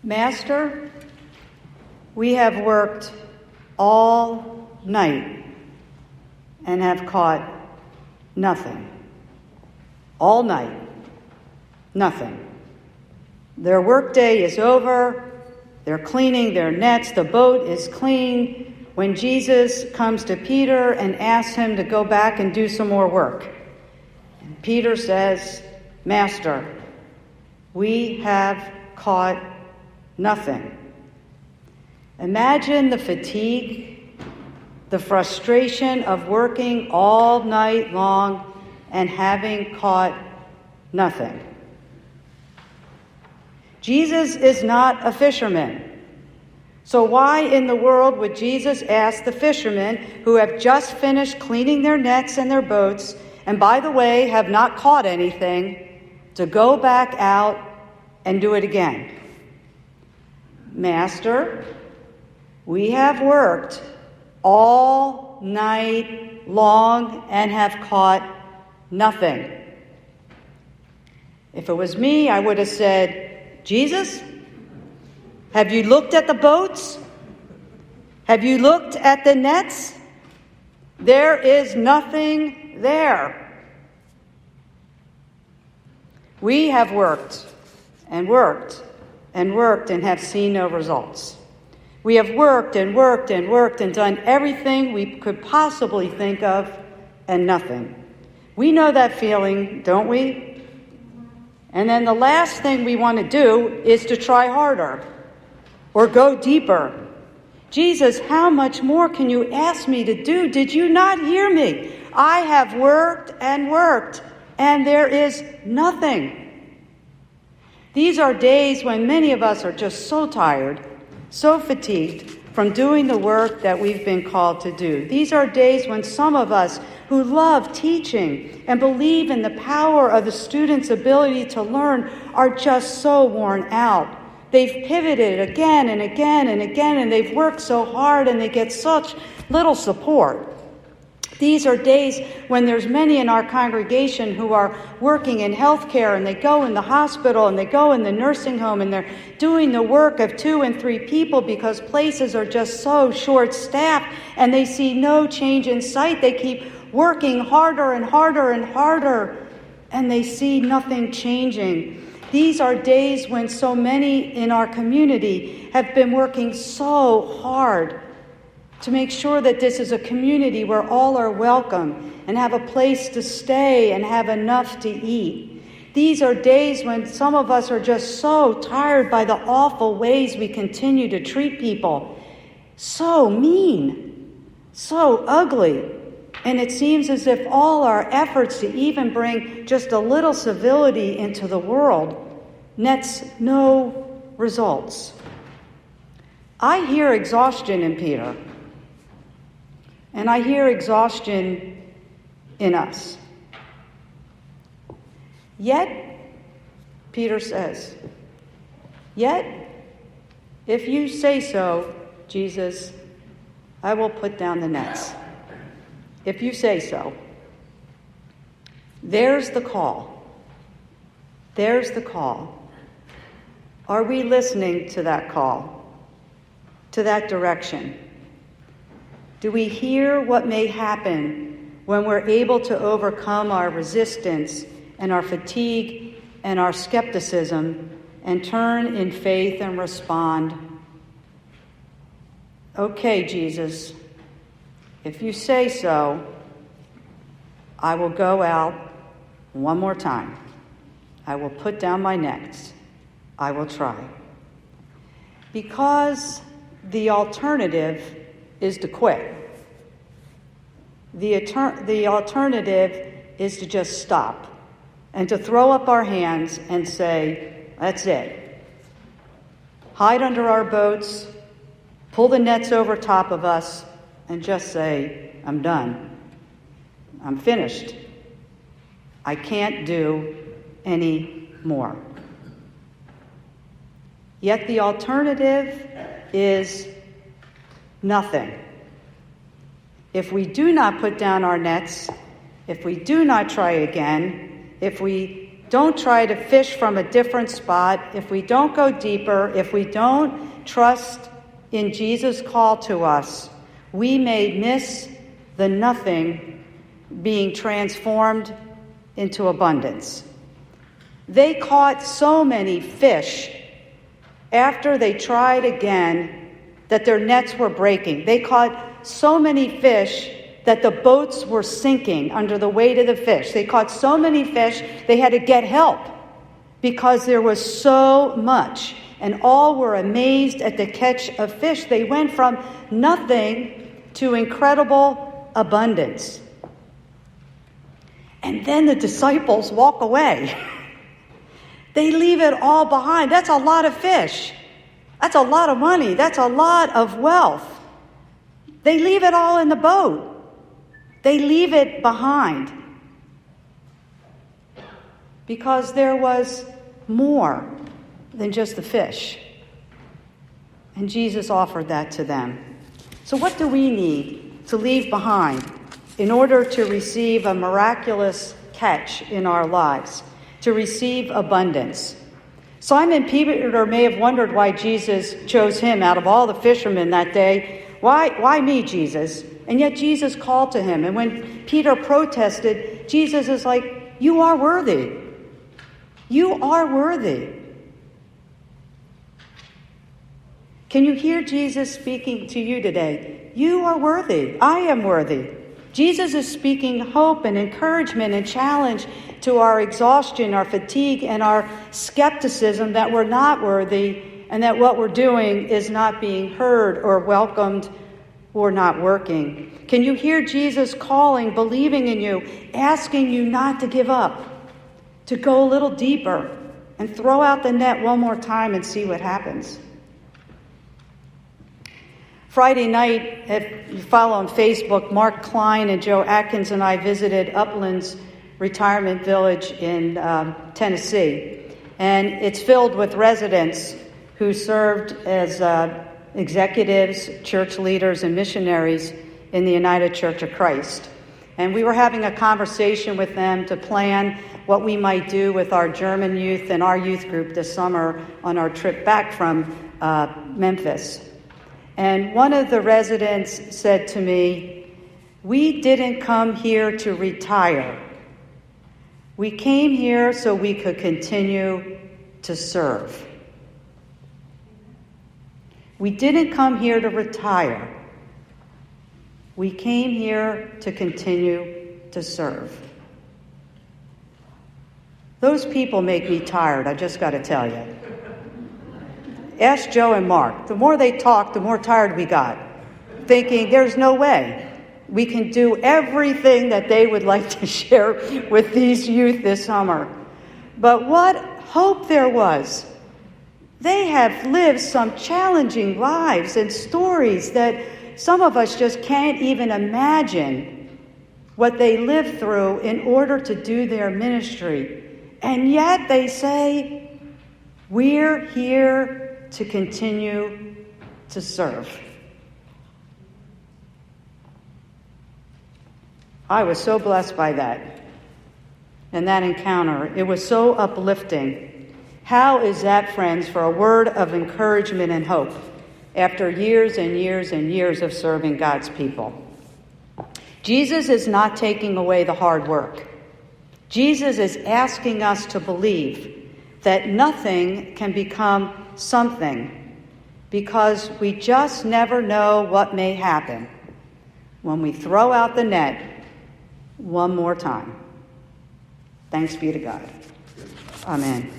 Master, we have worked all night and have caught nothing. All night, nothing. Their workday is over. They're cleaning their nets. The boat is clean when Jesus comes to Peter and asks him to go back and do some more work. And Peter says, Master, we have caught nothing. Imagine the fatigue, the frustration of working all night long and having caught nothing. Jesus is not a fisherman. So why in the world would Jesus ask the fishermen who have just finished cleaning their nets and their boats, and by the way, have not caught anything, to go back out and do it again? Master, we have worked all night long and have caught nothing. If it was me, I would have said, Jesus, have you looked at the boats? Have you looked at the nets? There is nothing there. We have worked and worked and worked and have seen no results. We have worked and worked and worked and done everything we could possibly think of and nothing. We know that feeling, don't we? And then the last thing we want to do is to try harder or go deeper. Jesus, how much more can you ask me to do? Did you not hear me? I have worked, and there is nothing. These are days when many of us are just so tired, so fatigued from doing the work that we've been called to do. These are days when some of us who love teaching and believe in the power of the student's ability to learn are just so worn out. They've pivoted again and again and again, and they've worked so hard and they get such little support. These are days when there's many in our congregation who are working in healthcare, and they go in the hospital and they go in the nursing home, and they're doing the work of 2 and 3 people because places are just so short-staffed and they see no change in sight. They keep working harder and harder and harder, and they see nothing changing. These are days when so many in our community have been working so hard to make sure that this is a community where all are welcome and have a place to stay and have enough to eat. These are days when some of us are just so tired by the awful ways we continue to treat people. So mean, so ugly. And it seems as if all our efforts to even bring just a little civility into the world nets no results. I hear exhaustion in Peter. And I hear exhaustion in us. Yet, Peter says, yet, if you say so, Jesus, I will put down the nets. If you say so. There's the call. There's the call. Are we listening to that call? To that direction? Do we hear what may happen when we're able to overcome our resistance and our fatigue and our skepticism and turn in faith and respond? Okay, Jesus, if you say so, I will go out one more time. I will put down my nets. I will try. Because the alternative is to quit. The alternative is to just stop and to throw up our hands and say, that's it. Hide under our boats, pull the nets over top of us, and just say, I'm done. I'm finished. I can't do any more. Yet the alternative is nothing. If we do not put down our nets, if we do not try again, if we don't try to fish from a different spot, if we don't go deeper, if we don't trust in Jesus' call to us, we may miss the nothing being transformed into abundance. They caught so many fish after they tried again that their nets were breaking. They caught so many fish that the boats were sinking under the weight of the fish. They caught so many fish, they had to get help because there was so much. And all were amazed at the catch of fish. They went from nothing to incredible abundance. And then the disciples walk away. They leave it all behind. That's a lot of fish. That's a lot of money. That's a lot of wealth. They leave it all in the boat. They leave it behind. Because there was more than just the fish. And Jesus offered that to them. So what do we need to leave behind in order to receive a miraculous catch in our lives, to receive abundance? Simon Peter may have wondered why Jesus chose him out of all the fishermen that day. Why me, Jesus? And yet Jesus called to him. And when Peter protested, Jesus is like, you are worthy. You are worthy. Can you hear Jesus speaking to you today? You are worthy. I am worthy. Jesus is speaking hope and encouragement and challenge to our exhaustion, our fatigue, and our skepticism that we're not worthy and that what we're doing is not being heard or welcomed or not working. Can you hear Jesus calling, believing in you, asking you not to give up, to go a little deeper and throw out the net one more time and see what happens? Friday night, if you follow on Facebook, Mark Klein and Joe Atkins and I visited Uplands Retirement Village in Tennessee. And it's filled with residents who served as executives, church leaders, and missionaries in the United Church of Christ. And we were having a conversation with them to plan what we might do with our German youth and our youth group this summer on our trip back from Memphis. And one of the residents said to me, we didn't come here to retire. We came here so we could continue to serve. We didn't come here to retire. We came here to continue to serve. Those people make me tired, I just got to tell you. Ask Joe and Mark. The more they talked, the more tired we got, thinking there's no way we can do everything that they would like to share with these youth this summer. But what hope there was. They have lived some challenging lives and stories that some of us just can't even imagine what they lived through in order to do their ministry. And yet they say, we're here to continue to serve. I was so blessed by that and that encounter. It was so uplifting. How is that, friends, for a word of encouragement and hope after years and years and years of serving God's people? Jesus is not taking away the hard work. Jesus is asking us to believe that nothing can become something because we just never know what may happen when we throw out the net one more time. Thanks be to God. Amen.